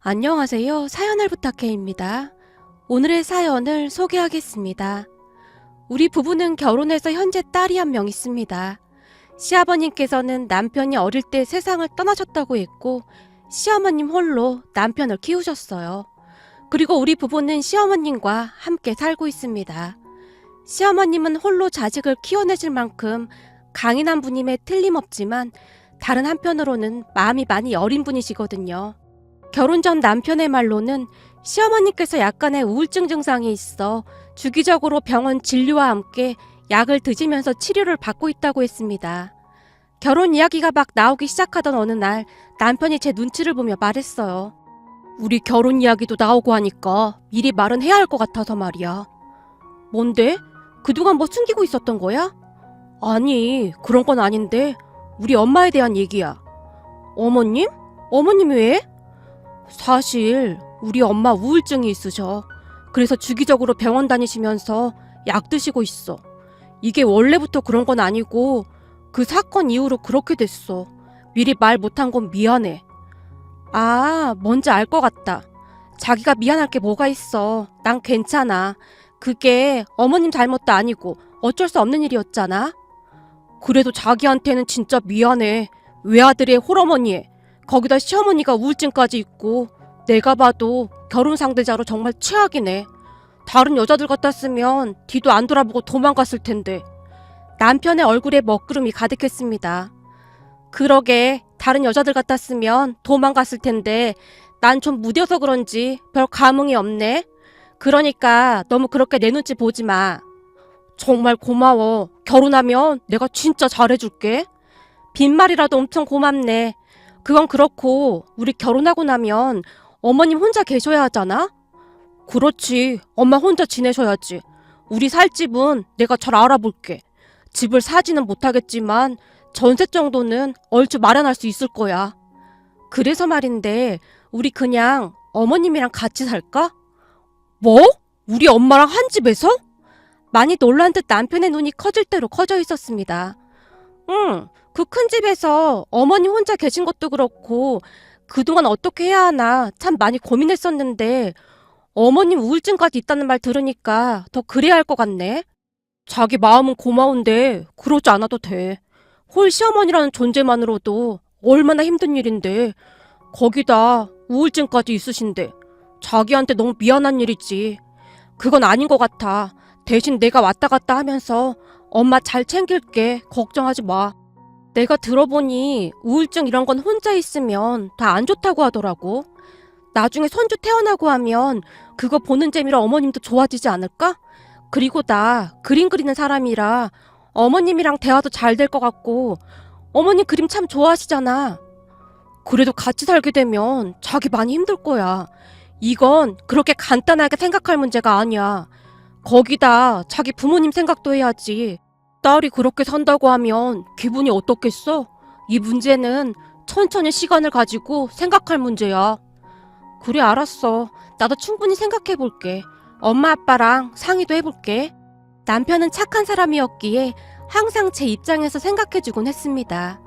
안녕하세요. 사연을 부탁해입니다. 오늘의 사연을 소개하겠습니다. 우리 부부는 결혼해서 현재 딸이 한 명 있습니다. 시아버님께서는 남편이 어릴 때 세상을 떠나셨다고 했고 시어머님 홀로 남편을 키우셨어요. 그리고 우리 부부는 시어머님과 함께 살고 있습니다. 시어머님은 홀로 자식을 키워내실 만큼 강인한 분임에 틀림없지만 다른 한편으로는 마음이 많이 여린 분이시거든요. 결혼 전 남편의 말로는 시어머니께서 약간의 우울증 증상이 있어 주기적으로 병원 진료와 함께 약을 드시면서 치료를 받고 있다고 했습니다. 결혼 이야기가 막 나오기 시작하던 어느 날 남편이 제 눈치를 보며 말했어요. 우리 결혼 이야기도 나오고 하니까 미리 말은 해야 할 것 같아서 말이야. 뭔데? 그동안 뭐 숨기고 있었던 거야? 아니, 그런 건 아닌데 우리 엄마에 대한 얘기야. 어머님? 어머님 왜? 사실 우리 엄마 우울증이 있으셔. 그래서 주기적으로 병원 다니시면서 약 드시고 있어. 이게 원래부터 그런 건 아니고 그 사건 이후로 그렇게 됐어. 미리 말 못한 건 미안해. 아, 뭔지 알 것 같다. 자기가 미안할 게 뭐가 있어. 난 괜찮아. 그게 어머님 잘못도 아니고 어쩔 수 없는 일이었잖아. 그래도 자기한테는 진짜 미안해. 외아들의 홀어머니에 거기다 시어머니가 우울증까지 있고 내가 봐도 결혼 상대자로 정말 최악이네. 다른 여자들 같았으면 뒤도 안 돌아보고 도망갔을 텐데. 남편의 얼굴에 먹구름이 가득했습니다. 그러게 다른 여자들 같았으면 도망갔을 텐데 난 좀 무뎌서 그런지 별 감흥이 없네. 그러니까 너무 그렇게 내 눈치 보지 마. 정말 고마워. 결혼하면 내가 진짜 잘해줄게. 빈말이라도 엄청 고맙네. 그건 그렇고 우리 결혼하고 나면 어머님 혼자 계셔야 하잖아? 그렇지. 엄마 혼자 지내셔야지. 우리 살 집은 내가 잘 알아볼게. 집을 사지는 못하겠지만 전세 정도는 얼추 마련할 수 있을 거야. 그래서 말인데 우리 그냥 어머님이랑 같이 살까? 뭐? 우리 엄마랑 한 집에서? 많이 놀란 듯 남편의 눈이 커질 대로 커져 있었습니다. 응, 그 큰 집에서 어머님 혼자 계신 것도 그렇고 그동안 어떻게 해야 하나 참 많이 고민했었는데 어머님 우울증까지 있다는 말 들으니까 더 그래야 할 것 같네. 자기 마음은 고마운데 그러지 않아도 돼. 홀 시어머니라는 존재만으로도 얼마나 힘든 일인데 거기다 우울증까지 있으신데 자기한테 너무 미안한 일이지. 그건 아닌 것 같아. 대신 내가 왔다 갔다 하면서 엄마 잘 챙길게. 걱정하지 마. 내가 들어보니 우울증 이런 건 혼자 있으면 다 안 좋다고 하더라고. 나중에 손주 태어나고 하면 그거 보는 재미로 어머님도 좋아지지 않을까? 그리고 나 그림 그리는 사람이라 어머님이랑 대화도 잘 될 것 같고 어머님 그림 참 좋아하시잖아. 그래도 같이 살게 되면 자기 많이 힘들 거야. 이건 그렇게 간단하게 생각할 문제가 아니야. 거기다 자기 부모님 생각도 해야지. 딸이 그렇게 산다고 하면 기분이 어떻겠어? 이 문제는 천천히 시간을 가지고 생각할 문제야. 그래, 알았어. 나도 충분히 생각해볼게. 엄마 아빠랑 상의도 해볼게. 남편은 착한 사람이었기에 항상 제 입장에서 생각해주곤 했습니다.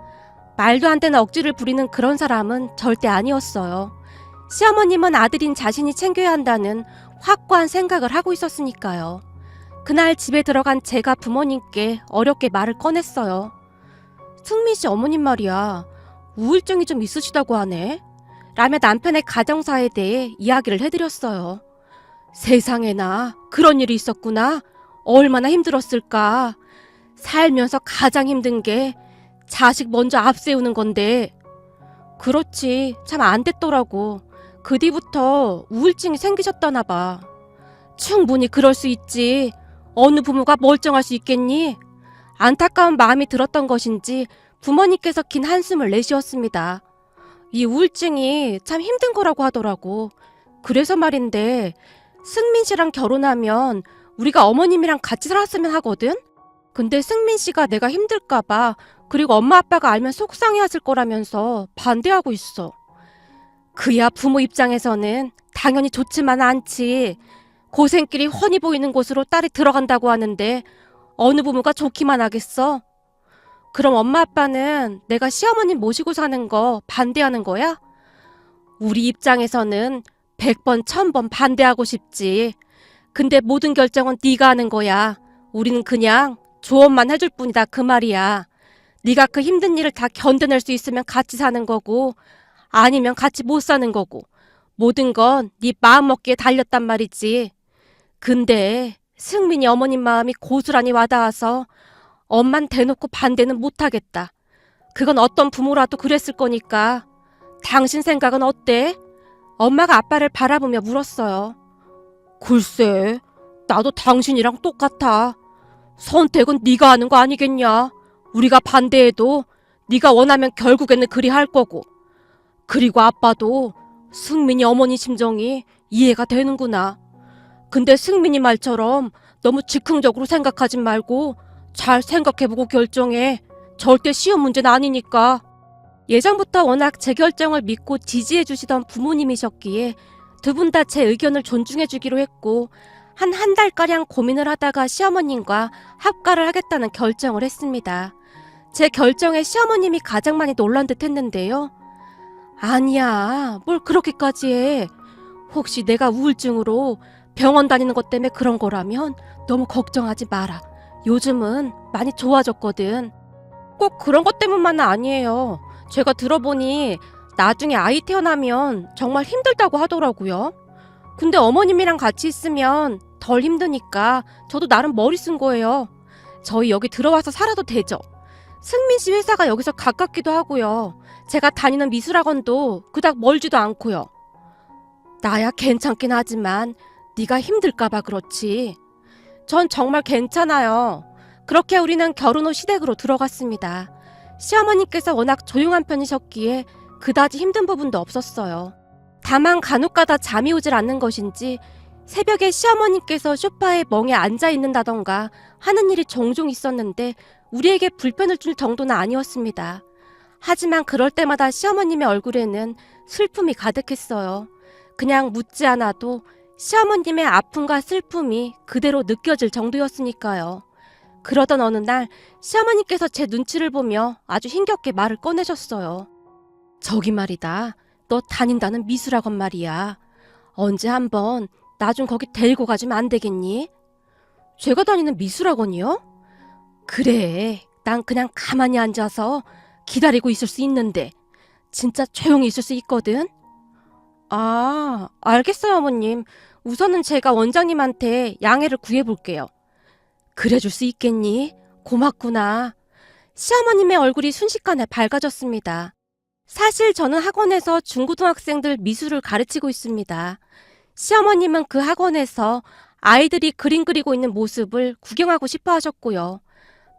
말도 안 되는 억지를 부리는 그런 사람은 절대 아니었어요. 시어머님은 아들인 자신이 챙겨야 한다는 확고한 생각을 하고 있었으니까요. 그날 집에 들어간 제가 부모님께 어렵게 말을 꺼냈어요. 승민 씨 어머님 말이야. 우울증이 좀 있으시다고 하네. 라며 남편의 가정사에 대해 이야기를 해드렸어요. 세상에나 그런 일이 있었구나. 얼마나 힘들었을까. 살면서 가장 힘든 게 자식 먼저 앞세우는 건데. 그렇지. 참 안 됐더라고. 그 뒤부터 우울증이 생기셨다나 봐. 충분히 그럴 수 있지. 어느 부모가 멀쩡할 수 있겠니? 안타까운 마음이 들었던 것인지 부모님께서 긴 한숨을 내쉬었습니다. 이 우울증이 참 힘든 거라고 하더라고. 그래서 말인데 승민 씨랑 결혼하면 우리가 어머님이랑 같이 살았으면 하거든? 근데 승민 씨가 내가 힘들까봐 그리고 엄마 아빠가 알면 속상해하실 거라면서 반대하고 있어. 그야 부모 입장에서는 당연히 좋지만 않지. 고생길이 훤히 보이는 곳으로 딸이 들어간다고 하는데 어느 부모가 좋기만 하겠어? 그럼 엄마 아빠는 내가 시어머님 모시고 사는 거 반대하는 거야? 우리 입장에서는 100번, 1000번 반대하고 싶지. 근데 모든 결정은 네가 하는 거야. 우리는 그냥 조언만 해줄 뿐이다 그 말이야. 네가 그 힘든 일을 다 견뎌낼 수 있으면 같이 사는 거고 아니면 같이 못 사는 거고 모든 건 네 마음먹기에 달렸단 말이지. 근데 승민이 어머님 마음이 고스란히 와닿아서 엄만 대놓고 반대는 못하겠다. 그건 어떤 부모라도 그랬을 거니까. 당신 생각은 어때? 엄마가 아빠를 바라보며 물었어요. 글쎄, 나도 당신이랑 똑같아. 선택은 네가 하는 거 아니겠냐. 우리가 반대해도 네가 원하면 결국에는 그리 할 거고. 그리고 아빠도 승민이 어머니 심정이 이해가 되는구나. 근데 승민이 말처럼 너무 즉흥적으로 생각하지 말고 잘 생각해보고 결정해. 절대 쉬운 문제는 아니니까. 예전부터 워낙 제 결정을 믿고 지지해 주시던 부모님이셨기에 두 분 다 제 의견을 존중해 주기로 했고 한 달가량 고민을 하다가 시어머님과 합가를 하겠다는 결정을 했습니다. 제 결정에 시어머님이 가장 많이 놀란 듯 했는데요. 아니야, 뭘 그렇게까지 해. 혹시 내가 우울증으로 병원 다니는 것 때문에 그런 거라면 너무 걱정하지 마라. 요즘은 많이 좋아졌거든. 꼭 그런 것 때문만은 아니에요. 제가 들어보니 나중에 아이 태어나면 정말 힘들다고 하더라고요. 근데 어머님이랑 같이 있으면 덜 힘드니까 저도 나름 머리 쓴 거예요. 저희 여기 들어와서 살아도 되죠. 승민 씨 회사가 여기서 가깝기도 하고요. 제가 다니는 미술학원도 그닥 멀지도 않고요. 나야 괜찮긴 하지만 네가 힘들까봐 그렇지. 전 정말 괜찮아요. 그렇게 우리는 결혼 후 시댁으로 들어갔습니다. 시어머니께서 워낙 조용한 편이셨기에 그다지 힘든 부분도 없었어요. 다만 간혹가다 잠이 오질 않는 것인지 새벽에 시어머니께서 소파에 멍에 앉아 있는다던가 하는 일이 종종 있었는데 우리에게 불편을 줄 정도는 아니었습니다. 하지만 그럴 때마다 시어머님의 얼굴에는 슬픔이 가득했어요. 그냥 묻지 않아도 시어머님의 아픔과 슬픔이 그대로 느껴질 정도였으니까요. 그러던 어느 날 시어머니께서 제 눈치를 보며 아주 힘겹게 말을 꺼내셨어요. 저기 말이다. 너 다닌다는 미술학원 말이야. 언제 한번 나 좀 거기 데리고 가주면 안 되겠니? 제가 다니는 미술학원이요? 그래. 난 그냥 가만히 앉아서 기다리고 있을 수 있는데 진짜 조용히 있을 수 있거든. 아, 알겠어요, 어머님. 우선은 제가 원장님한테 양해를 구해볼게요. 그래줄 수 있겠니? 고맙구나. 시어머님의 얼굴이 순식간에 밝아졌습니다. 사실 저는 학원에서 중고등학생들 미술을 가르치고 있습니다. 시어머님은 그 학원에서 아이들이 그림 그리고 있는 모습을 구경하고 싶어 하셨고요.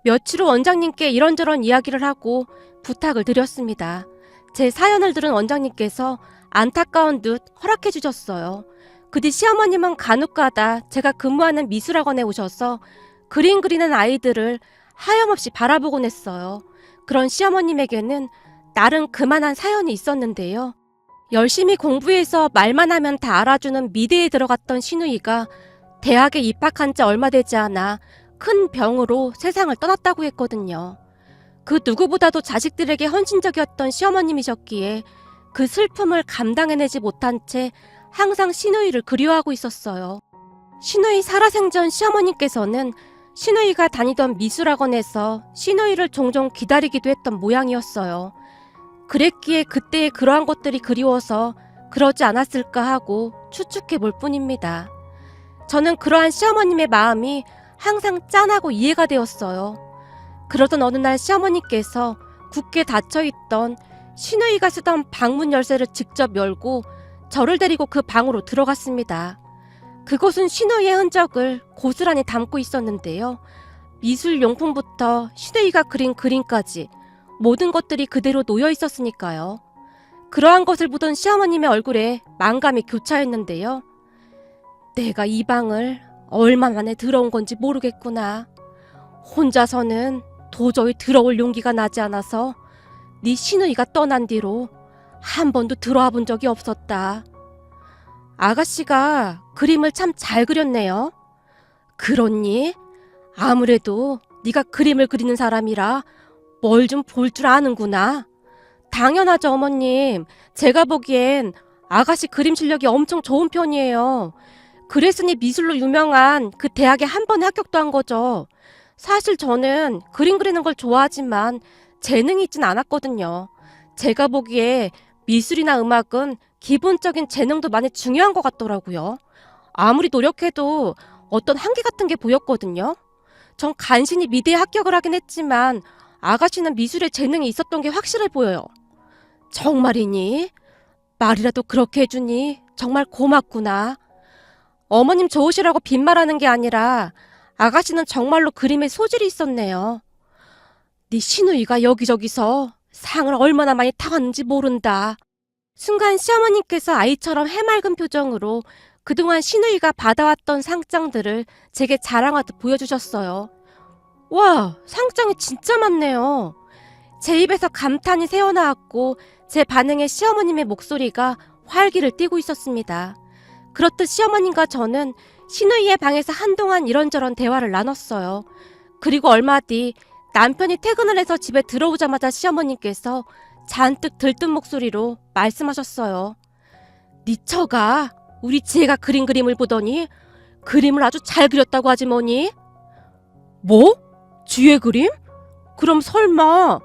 며칠 후 원장님께 이런저런 이야기를 하고 부탁을 드렸습니다. 제 사연을 들은 원장님께서 안타까운 듯 허락해 주셨어요. 그 뒤 시어머님은 간혹가다 제가 근무하는 미술학원에 오셔서 그림 그리는 아이들을 하염없이 바라보곤 했어요. 그런 시어머님에게는 나름 그만한 사연이 있었는데요. 열심히 공부해서 말만 하면 다 알아주는 미대에 들어갔던 시누이가 대학에 입학한 지 얼마 되지 않아 큰 병으로 세상을 떠났다고 했거든요. 그 누구보다도 자식들에게 헌신적이었던 시어머님이셨기에 그 슬픔을 감당해내지 못한 채 항상 시누이를 그리워하고 있었어요. 시누이 살아생전 시어머님께서는 시누이가 다니던 미술학원에서 시누이를 종종 기다리기도 했던 모양이었어요. 그랬기에 그때의 그러한 것들이 그리워서 그러지 않았을까 하고 추측해 볼 뿐입니다. 저는 그러한 시어머님의 마음이 항상 짠하고 이해가 되었어요. 그러던 어느 날 시어머니께서 굳게 닫혀있던 시누이가 쓰던 방문 열쇠를 직접 열고 저를 데리고 그 방으로 들어갔습니다. 그곳은 시누이의 흔적을 고스란히 담고 있었는데요. 미술용품부터 시누이가 그린 그림까지 모든 것들이 그대로 놓여 있었으니까요. 그러한 것을 보던 시어머님의 얼굴에 만감이 교차했는데요. 내가 이 방을 얼마 만에 들어온 건지 모르겠구나. 혼자서는 도저히 들어올 용기가 나지 않아서 네 시누이가 떠난 뒤로 한 번도 들어와 본 적이 없었다. 아가씨가 그림을 참 잘 그렸네요. 그렇니? 아무래도 네가 그림을 그리는 사람이라 뭘 좀 볼 줄 아는구나. 당연하죠, 어머님. 제가 보기엔 아가씨 그림 실력이 엄청 좋은 편이에요. 그랬으니 미술로 유명한 그 대학에 한 번에 합격도 한 거죠. 사실 저는 그림 그리는 걸 좋아하지만 재능이 있진 않았거든요. 제가 보기에 미술이나 음악은 기본적인 재능도 많이 중요한 것 같더라고요. 아무리 노력해도 어떤 한계 같은 게 보였거든요. 전 간신히 미대에 합격을 하긴 했지만 아가씨는 미술에 재능이 있었던 게 확실해 보여요. 정말이니? 말이라도 그렇게 해주니 정말 고맙구나. 어머님 좋으시라고 빈말하는 게 아니라 아가씨는 정말로 그림에 소질이 있었네요. 네 시누이가 여기저기서 상을 얼마나 많이 타왔는지 모른다. 순간 시어머님께서 아이처럼 해맑은 표정으로 그동안 시누이가 받아왔던 상장들을 제게 자랑하듯 보여주셨어요. 와, 상장이 진짜 많네요. 제 입에서 감탄이 새어나왔고 제 반응에 시어머님의 목소리가 활기를 띠고 있었습니다. 그렇듯 시어머님과 저는 시누이의 방에서 한동안 이런저런 대화를 나눴어요. 그리고 얼마 뒤 남편이 퇴근을 해서 집에 들어오자마자 시어머님께서 잔뜩 들뜬 목소리로 말씀하셨어요. 네 처가 우리 지혜가 그린 그림을 보더니 그림을 아주 잘 그렸다고 하지 뭐니? 뭐? 지혜 그림? 그럼 설마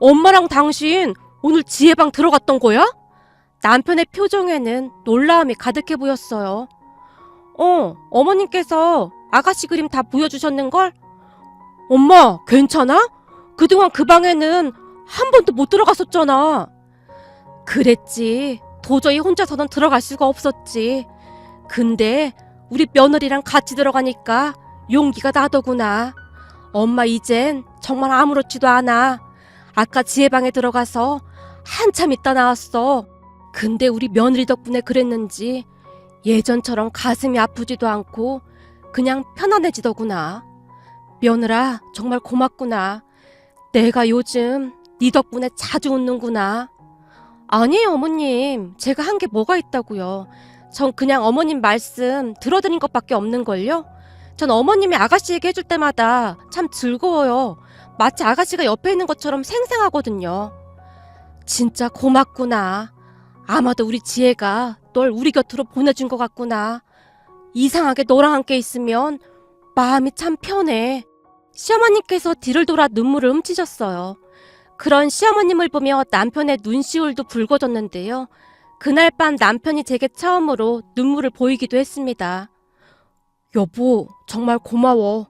엄마랑 당신 오늘 지혜 방 들어갔던 거야? 남편의 표정에는 놀라움이 가득해 보였어요. 어머님께서 아가씨 그림 다 보여주셨는걸? 엄마, 괜찮아? 그동안 그 방에는 한 번도 못 들어갔었잖아. 그랬지. 도저히 혼자서는 들어갈 수가 없었지. 근데 우리 며느리랑 같이 들어가니까 용기가 나더구나. 엄마 이젠 정말 아무렇지도 않아. 아까 지혜 방에 들어가서 한참 있다 나왔어. 근데 우리 며느리 덕분에 그랬는지 예전처럼 가슴이 아프지도 않고 그냥 편안해지더구나. 며느라 정말 고맙구나. 내가 요즘 네 덕분에 자주 웃는구나. 아니에요 어머님. 제가 한 게 뭐가 있다고요. 전 그냥 어머님 말씀 들어드린 것밖에 없는걸요. 전 어머님이 아가씨 얘기해줄 때마다 참 즐거워요. 마치 아가씨가 옆에 있는 것처럼 생생하거든요. 진짜 고맙구나. 아마도 우리 지혜가 널 우리 곁으로 보내준 것 같구나. 이상하게 너랑 함께 있으면 마음이 참 편해. 시어머님께서 뒤를 돌아 눈물을 훔치셨어요. 그런 시어머님을 보며 남편의 눈시울도 붉어졌는데요. 그날 밤 남편이 제게 처음으로 눈물을 보이기도 했습니다. 여보, 정말 고마워.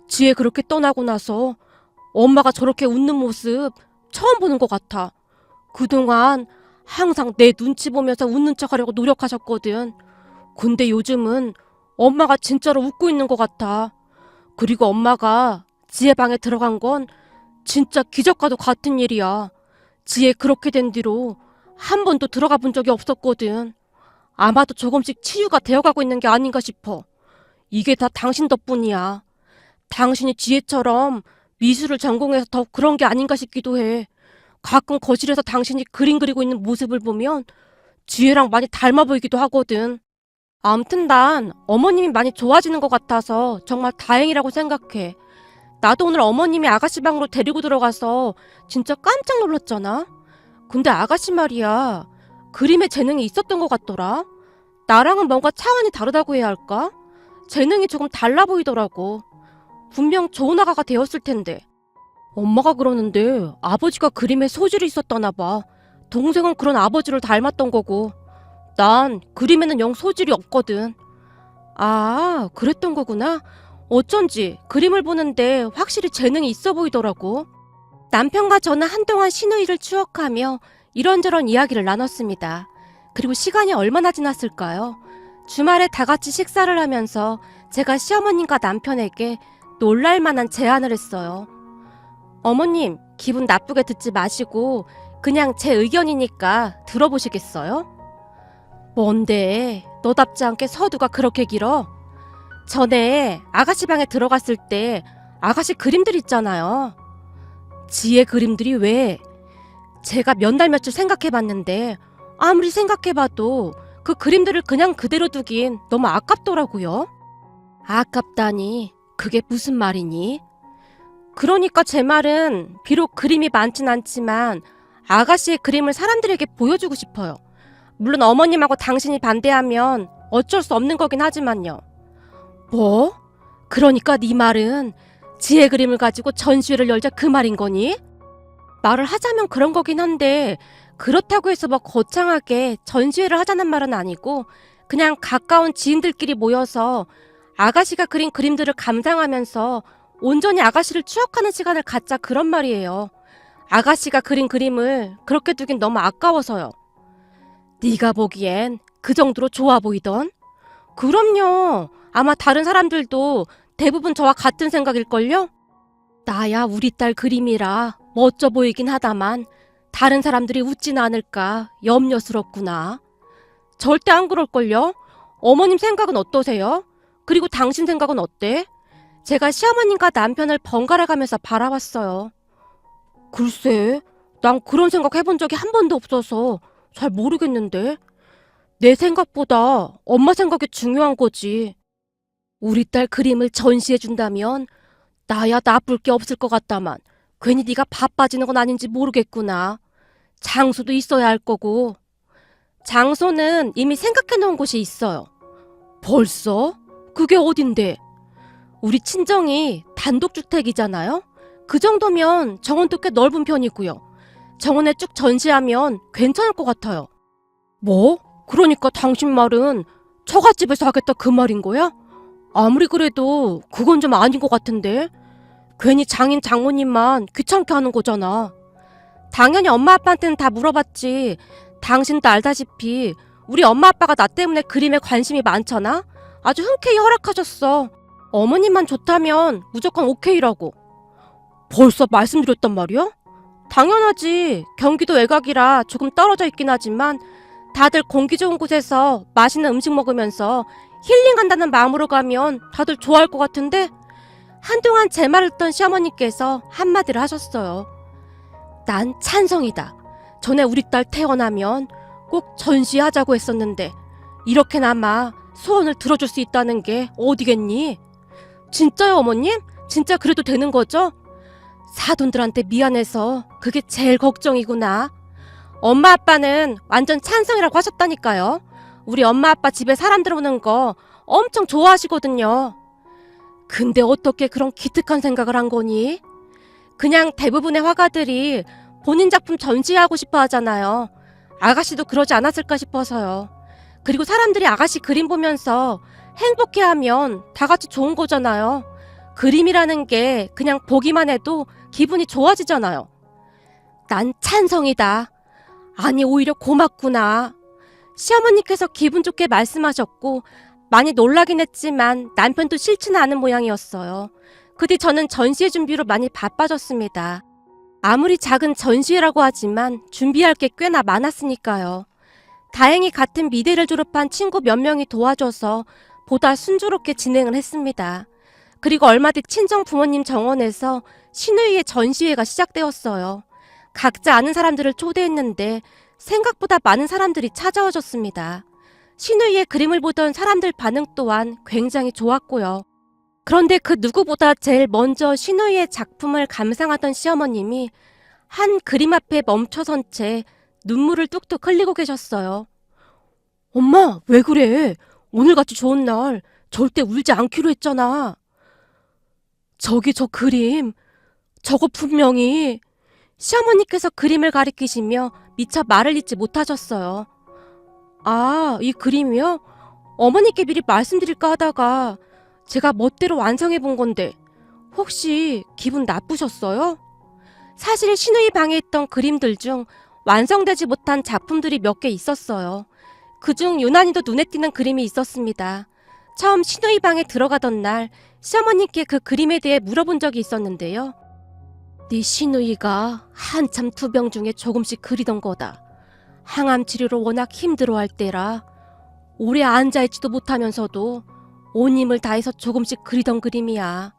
지혜 그렇게 떠나고 나서 엄마가 저렇게 웃는 모습 처음 보는 것 같아. 그동안 항상 내 눈치 보면서 웃는 척하려고 노력하셨거든. 근데 요즘은 엄마가 진짜로 웃고 있는 것 같아. 그리고 엄마가 지혜 방에 들어간 건 진짜 기적과도 같은 일이야. 지혜 그렇게 된 뒤로 한 번도 들어가 본 적이 없었거든. 아마도 조금씩 치유가 되어가고 있는 게 아닌가 싶어. 이게 다 당신 덕분이야. 당신이 지혜처럼 미술을 전공해서 더 그런 게 아닌가 싶기도 해. 가끔 거실에서 당신이 그림 그리고 있는 모습을 보면 지혜랑 많이 닮아 보이기도 하거든. 아무튼 난 어머님이 많이 좋아지는 것 같아서 정말 다행이라고 생각해. 나도 오늘 어머님이 아가씨 방으로 데리고 들어가서 진짜 깜짝 놀랐잖아. 근데 아가씨 말이야. 그림에 재능이 있었던 것 같더라. 나랑은 뭔가 차원이 다르다고 해야 할까? 재능이 조금 달라 보이더라고. 분명 좋은 아가가 되었을 텐데. 엄마가 그러는데 아버지가 그림에 소질이 있었다나 봐. 동생은 그런 아버지를 닮았던 거고. 난 그림에는 영 소질이 없거든. 아, 그랬던 거구나. 어쩐지 그림을 보는데 확실히 재능이 있어 보이더라고. 남편과 저는 한동안 시누이를 추억하며 이런저런 이야기를 나눴습니다. 그리고 시간이 얼마나 지났을까요? 주말에 다 같이 식사를 하면서 제가 시어머님과 남편에게 놀랄만한 제안을 했어요. 어머님, 기분 나쁘게 듣지 마시고 그냥 제 의견이니까 들어보시겠어요? 뭔데? 너답지 않게 서두가 그렇게 길어? 전에 아가씨 방에 들어갔을 때 아가씨 그림들 있잖아요. 지혜 그림들이 왜? 제가 몇 날 며칠 생각해봤는데 아무리 생각해봐도 그 그림들을 그냥 그대로 두긴 너무 아깝더라고요. 아깝다니 그게 무슨 말이니? 그러니까 제 말은 비록 그림이 많진 않지만 아가씨의 그림을 사람들에게 보여주고 싶어요. 물론 어머님하고 당신이 반대하면 어쩔 수 없는 거긴 하지만요. 뭐? 그러니까 네 말은 지혜 그림을 가지고 전시회를 열자 그 말인 거니? 말을 하자면 그런 거긴 한데 그렇다고 해서 뭐 거창하게 전시회를 하자는 말은 아니고 그냥 가까운 지인들끼리 모여서 아가씨가 그린 그림들을 감상하면서 온전히 아가씨를 추억하는 시간을 갖자 그런 말이에요. 아가씨가 그린 그림을 그렇게 두긴 너무 아까워서요. 네가 보기엔 그 정도로 좋아 보이던? 그럼요. 아마 다른 사람들도 대부분 저와 같은 생각일걸요? 나야 우리 딸 그림이라 멋져 보이긴 하다만 다른 사람들이 웃진 않을까 염려스럽구나. 절대 안 그럴걸요? 어머님 생각은 어떠세요? 그리고 당신 생각은 어때? 제가 시어머님과 남편을 번갈아 가면서 바라봤어요. 글쎄, 난 그런 생각 해본 적이 한 번도 없어서 잘 모르겠는데. 내 생각보다 엄마 생각이 중요한 거지. 우리 딸 그림을 전시해준다면 나야 나쁠 게 없을 것 같다만 괜히 네가 바빠지는 건 아닌지 모르겠구나. 장소도 있어야 할 거고. 장소는 이미 생각해 놓은 곳이 있어요. 벌써? 그게 어딘데? 우리 친정이 단독주택이잖아요? 그 정도면 정원도 꽤 넓은 편이고요. 정원에 쭉 전시하면 괜찮을 것 같아요. 뭐? 그러니까 당신 말은 처갓집에서 하겠다 그 말인 거야? 아무리 그래도 그건 좀 아닌 것 같은데? 괜히 장인 장모님만 귀찮게 하는 거잖아. 당연히 엄마 아빠한테는 다 물어봤지. 당신도 알다시피 우리 엄마 아빠가 나 때문에 그림에 관심이 많잖아? 아주 흔쾌히 허락하셨어. 어머님만 좋다면 무조건 오케이라고. 벌써 말씀드렸단 말이야? 당연하지. 경기도 외곽이라 조금 떨어져 있긴 하지만 다들 공기 좋은 곳에서 맛있는 음식 먹으면서 힐링한다는 마음으로 가면 다들 좋아할 것 같은데 한동안 제 말을 듣던 시어머니께서 한마디를 하셨어요. 난 찬성이다. 전에 우리 딸 태어나면 꼭 전시하자고 했었는데 이렇게나마 소원을 들어줄 수 있다는 게 어디겠니? 진짜요, 어머님? 진짜 그래도 되는 거죠? 사돈들한테 미안해서 그게 제일 걱정이구나. 엄마 아빠는 완전 찬성이라고 하셨다니까요. 우리 엄마 아빠 집에 사람 들어오는 거 엄청 좋아하시거든요. 근데 어떻게 그런 기특한 생각을 한 거니? 그냥 대부분의 화가들이 본인 작품 전시하고 싶어 하잖아요. 아가씨도 그러지 않았을까 싶어서요. 그리고 사람들이 아가씨 그림 보면서 행복해하면 다 같이 좋은 거잖아요. 그림이라는 게 그냥 보기만 해도 기분이 좋아지잖아요. 난 찬성이다. 아니 오히려 고맙구나. 시어머니께서 기분 좋게 말씀하셨고 많이 놀라긴 했지만 남편도 싫지는 않은 모양이었어요. 그 뒤 저는 전시회 준비로 많이 바빠졌습니다. 아무리 작은 전시회라고 하지만 준비할 게 꽤나 많았으니까요. 다행히 같은 미대를 졸업한 친구 몇 명이 도와줘서 보다 순조롭게 진행을 했습니다. 그리고 얼마 뒤 친정 부모님 정원에서 신우이의 전시회가 시작되었어요. 각자 아는 사람들을 초대했는데 생각보다 많은 사람들이 찾아와 줬습니다. 신우이의 그림을 보던 사람들 반응 또한 굉장히 좋았고요. 그런데 그 누구보다 제일 먼저 신우이의 작품을 감상하던 시어머님이 한 그림 앞에 멈춰선 채 눈물을 뚝뚝 흘리고 계셨어요. 엄마, 왜 그래? 오늘같이 좋은 날 절대 울지 않기로 했잖아. 저기 저 그림, 저거 분명히... 시어머니께서 그림을 가리키시며 미처 말을 잇지 못하셨어요. 아, 이 그림이요? 어머니께 미리 말씀드릴까 하다가 제가 멋대로 완성해 본 건데 혹시 기분 나쁘셨어요? 사실 신우이 방에 있던 그림들 중 완성되지 못한 작품들이 몇 개 있었어요. 그중 유난히도 눈에 띄는 그림이 있었습니다. 처음 신우이 방에 들어가던 날 시어머니께 그 그림에 대해 물어본 적이 있었는데요. 네 시누이가 한참 투병 중에 조금씩 그리던 거다. 항암 치료로 워낙 힘들어할 때라 오래 앉아있지도 못하면서도 온 힘을 다해서 조금씩 그리던 그림이야.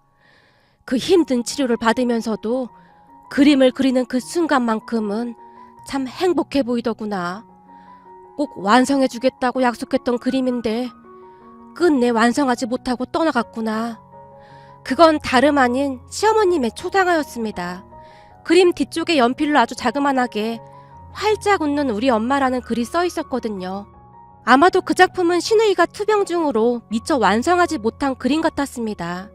그 힘든 치료를 받으면서도 그림을 그리는 그 순간만큼은 참 행복해 보이더구나. 꼭 완성해주겠다고 약속했던 그림인데 끝내 완성하지 못하고 떠나갔구나. 그건 다름 아닌 시어머님의 초상화였습니다. 그림 뒤쪽에 연필로 아주 자그만하게 활짝 웃는 우리 엄마라는 글이 써 있었거든요. 아마도 그 작품은 신우이가 투병 중으로 미처 완성하지 못한 그림 같았습니다.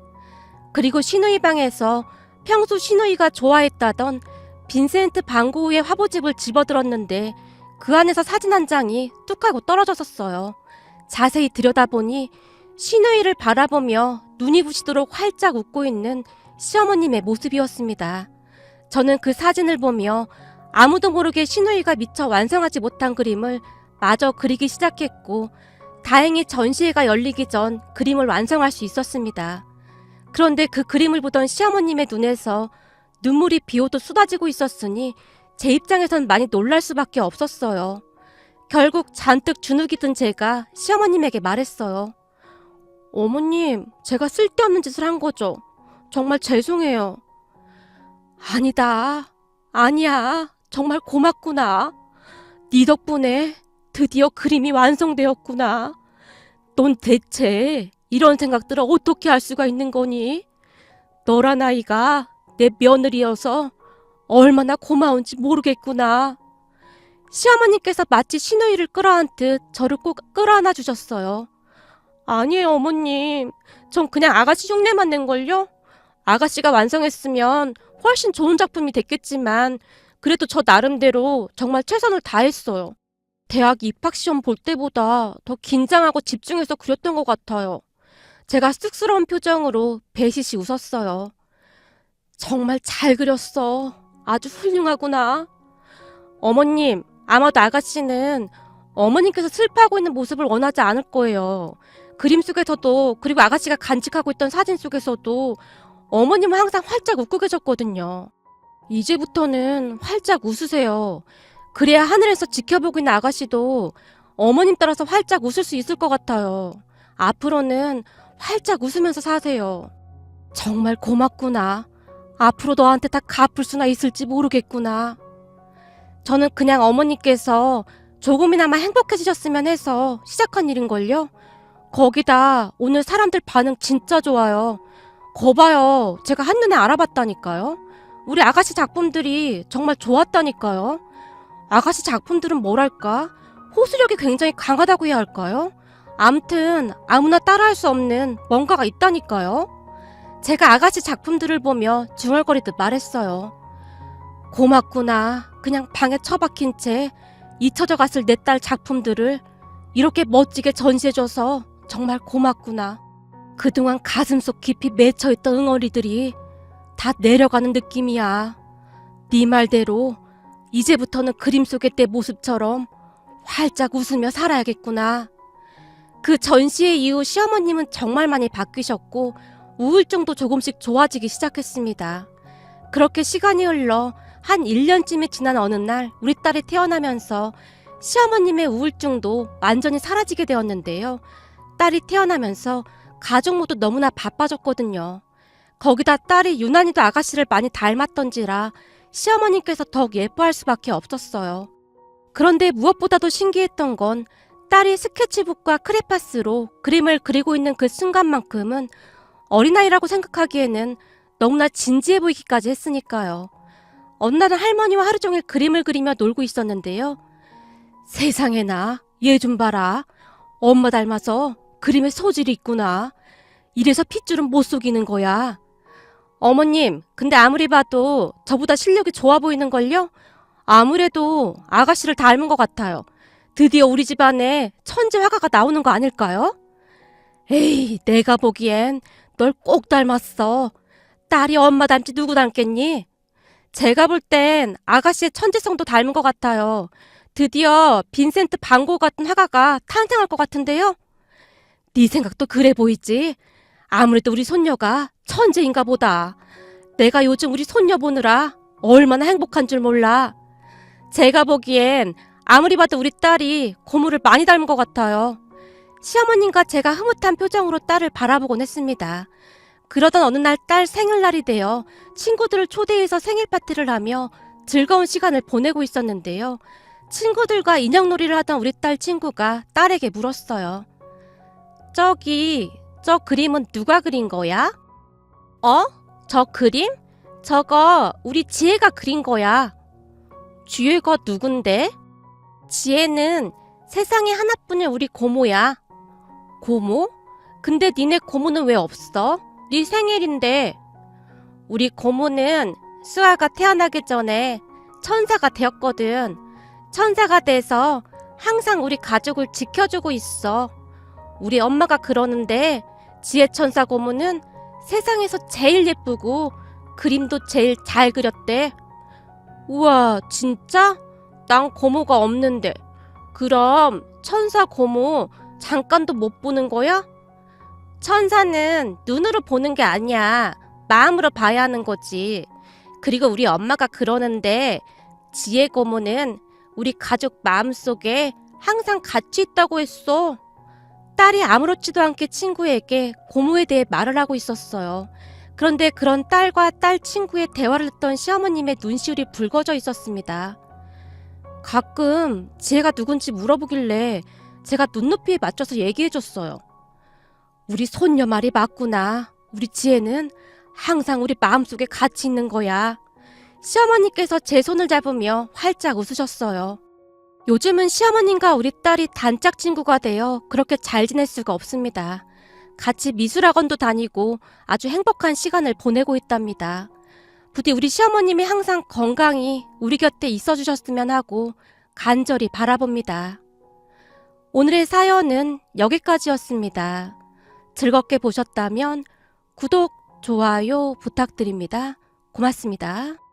그리고 신우이 방에서 평소 신우이가 좋아했다던 빈센트 반 고흐의 화보집을 집어들었는데 그 안에서 사진 한 장이 뚝 하고 떨어졌었어요. 자세히 들여다보니 신우이를 바라보며 눈이 부시도록 활짝 웃고 있는 시어머님의 모습이었습니다. 저는 그 사진을 보며 아무도 모르게 신우이가 미처 완성하지 못한 그림을 마저 그리기 시작했고, 다행히 전시회가 열리기 전 그림을 완성할 수 있었습니다. 그런데 그 그림을 보던 시어머님의 눈에서 눈물이 비오듯 쏟아지고 있었으니 제 입장에선 많이 놀랄 수밖에 없었어요. 결국 잔뜩 주눅이 든 제가 시어머님에게 말했어요. 어머님, 제가 쓸데없는 짓을 한 거죠. 정말 죄송해요. 아니다. 아니야. 정말 고맙구나. 네 덕분에 드디어 그림이 완성되었구나. 넌 대체 이런 생각들을 어떻게 할 수가 있는 거니? 너란 아이가 내 며느리여서 얼마나 고마운지 모르겠구나. 시어머니께서 마치 신우이를 끌어안듯 저를 꼭 끌어안아 주셨어요. 아니에요, 어머님. 전 그냥 아가씨 흉내만 낸걸요? 아가씨가 완성했으면 훨씬 좋은 작품이 됐겠지만 그래도 저 나름대로 정말 최선을 다했어요. 대학 입학시험 볼 때보다 더 긴장하고 집중해서 그렸던 것 같아요. 제가 쑥스러운 표정으로 배시시 웃었어요. 정말 잘 그렸어. 아주 훌륭하구나. 어머님, 아마도 아가씨는 어머님께서 슬퍼하고 있는 모습을 원하지 않을 거예요. 그림 속에서도, 그리고 아가씨가 간직하고 있던 사진 속에서도 어머님은 항상 활짝 웃고 계셨거든요. 이제부터는 활짝 웃으세요. 그래야 하늘에서 지켜보고 있는 아가씨도 어머님 따라서 활짝 웃을 수 있을 것 같아요. 앞으로는 활짝 웃으면서 사세요. 정말 고맙구나. 앞으로 너한테 다 갚을 수나 있을지 모르겠구나. 저는 그냥 어머니께서 조금이나마 행복해지셨으면 해서 시작한 일인걸요. 거기다 오늘 사람들 반응 진짜 좋아요. 거봐요. 제가 한눈에 알아봤다니까요. 우리 아가씨 작품들이 정말 좋았다니까요. 아가씨 작품들은 뭐랄까? 호소력이 굉장히 강하다고 해야 할까요? 암튼 아무나 따라할 수 없는 뭔가가 있다니까요. 제가 아가씨 작품들을 보며 중얼거리듯 말했어요. 고맙구나. 그냥 방에 처박힌 채 잊혀져 갔을 내 딸 작품들을 이렇게 멋지게 전시해줘서 정말 고맙구나. 그동안 가슴속 깊이 맺혀있던 응어리들이 다 내려가는 느낌이야. 네 말대로 이제부터는 그림 속의 내 모습처럼 활짝 웃으며 살아야겠구나. 그 전시회 이후 시어머님은 정말 많이 바뀌셨고 우울증도 조금씩 좋아지기 시작했습니다. 그렇게 시간이 흘러 한 1년쯤이 지난 어느 날 우리 딸이 태어나면서 시어머님의 우울증도 완전히 사라지게 되었는데요. 딸이 태어나면서 가족 모두 너무나 바빠졌거든요. 거기다 딸이 유난히도 아가씨를 많이 닮았던지라 시어머님께서 더욱 예뻐할 수밖에 없었어요. 그런데 무엇보다도 신기했던 건 딸이 스케치북과 크레파스로 그림을 그리고 있는 그 순간만큼은 어린아이라고 생각하기에는 너무나 진지해 보이기까지 했으니까요. 어느 날은 할머니와 하루 종일 그림을 그리며 놀고 있었는데요. 세상에나, 얘 좀 봐라. 엄마 닮아서 그림에 소질이 있구나. 이래서 핏줄은 못 속이는 거야. 어머님, 근데 아무리 봐도 저보다 실력이 좋아 보이는걸요? 아무래도 아가씨를 닮은 것 같아요. 드디어 우리 집안에 천재 화가가 나오는 거 아닐까요? 에이, 내가 보기엔 널 꼭 닮았어. 딸이 엄마 닮지 누구 닮겠니? 제가 볼 땐 아가씨의 천재성도 닮은 것 같아요. 드디어 빈센트 반 고흐 같은 화가가 탄생할 것 같은데요? 네 생각도 그래 보이지? 아무래도 우리 손녀가 천재인가 보다. 내가 요즘 우리 손녀 보느라 얼마나 행복한 줄 몰라. 제가 보기엔 아무리 봐도 우리 딸이 고모를 많이 닮은 것 같아요. 시어머님과 제가 흐뭇한 표정으로 딸을 바라보곤 했습니다. 그러던 어느 날 딸 생일날이 되어 친구들을 초대해서 생일 파티를 하며 즐거운 시간을 보내고 있었는데요. 친구들과 인형놀이를 하던 우리 딸 친구가 딸에게 물었어요. 저기, 저 그림은 누가 그린 거야? 어? 저 그림? 저거 우리 지혜가 그린 거야. 지혜가 누군데? 지혜는 세상에 하나뿐인 우리 고모야. 고모? 근데 니네 고모는 왜 없어? 네 생일인데. 우리 고모는 수아가 태어나기 전에 천사가 되었거든. 천사가 돼서 항상 우리 가족을 지켜주고 있어. 우리 엄마가 그러는데 지혜 천사 고모는 세상에서 제일 예쁘고 그림도 제일 잘 그렸대. 우와, 진짜? 난 고모가 없는데. 그럼 천사 고모 잠깐도 못 보는 거야? 천사는 눈으로 보는 게 아니야. 마음으로 봐야 하는 거지. 그리고 우리 엄마가 그러는데 지혜 고모는 우리 가족 마음속에 항상 같이 있다고 했어. 딸이 아무렇지도 않게 친구에게 고모에 대해 말을 하고 있었어요. 그런데 그런 딸과 딸 친구의 대화를 듣던 시어머님의 눈시울이 붉어져 있었습니다. 가끔 지혜가 누군지 물어보길래 제가 눈높이에 맞춰서 얘기해줬어요. 우리 손녀 말이 맞구나. 우리 지혜는 항상 우리 마음속에 같이 있는 거야. 시어머니께서 제 손을 잡으며 활짝 웃으셨어요. 요즘은 시어머님과 우리 딸이 단짝 친구가 되어 그렇게 잘 지낼 수가 없습니다. 같이 미술학원도 다니고 아주 행복한 시간을 보내고 있답니다. 부디 우리 시어머님이 항상 건강히 우리 곁에 있어 주셨으면 하고 간절히 바라봅니다. 오늘의 사연은 여기까지였습니다. 즐겁게 보셨다면 구독, 좋아요 부탁드립니다. 고맙습니다.